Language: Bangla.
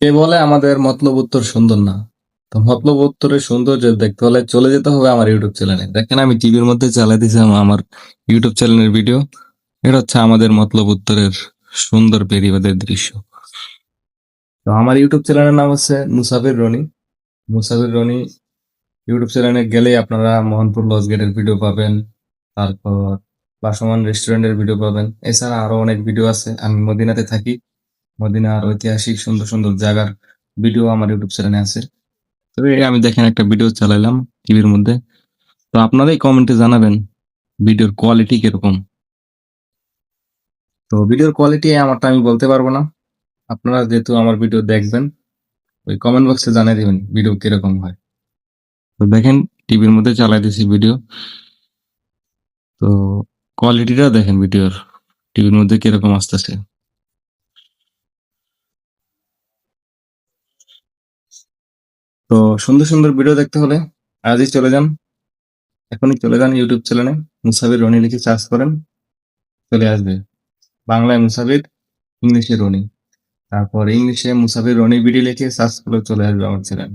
কে বলে আমাদের মতলব উত্তর সুন্দর না? তো মতলব উত্তরের সৌন্দর্য দেখতে হলে চলে যেতে হবে আমার ইউটিউব চ্যানেলে। দেখেন আমি টিভির মধ্যে চালাই দিয়েছিলাম আমার ইউটিউব চ্যানেলের ভিডিও। এটা হচ্ছে আমাদের মতলব উত্তরের সুন্দর বেরিবাদের দৃশ্য। তো আমার ইউটিউব চ্যানেলের নাম হচ্ছে মুসাফির রনি। মুসাফির রনি ইউটিউব চ্যানেলে গেলেই আপনারা মোহনপুর লজ গেটের ভিডিও পাবেন, তারপর বাসমান রেস্টুরেন্টের ভিডিও পাবেন। এছাড়া আরো অনেক ভিডিও আছে। আমি মদিনাতে থাকি, মদিনার ঐতিহাসিক সুন্দর সুন্দর জায়গার ভিডিও আমার ইউটিউব চ্যানেলে আছে। তবে আমি দেখেন একটা ভিডিও চালাইলাম টিভির মধ্যে। তো আপনারাই কমেন্টে জানাবেন ভিডিওর কোয়ালিটি কিরকম। তো ভিডিওর কোয়ালিটি আমারটা আমি বলতে পারবো না, আপনারা যেহেতু আমার ভিডিও দেখবেন ওই কমেন্ট বক্সে জানিয়ে দিবেন ভিডিও কিরকম হয়। তো দেখেন টিভির মধ্যে চালাই দিয়েছি ভিডিও। তো কোয়ালিটিটা দেখেন ভিডিওর টিভির মধ্যে কিরকম আসতেছে। তো সুন্দর সুন্দর ভিডিও দেখতে হলে আজই চলে যান, এখনই চলে যান ইউটিউব চ্যানেলে মুসাফির রনি লিখে সার্চ করেন, চলে আসবে। বাংলায় মুসাফির, ইংলিশে রনি, তারপর ইংলিশে মুসাফির রনি ভিডিও লিখে সার্চ করলে চলে আসবে আমার চ্যানেল।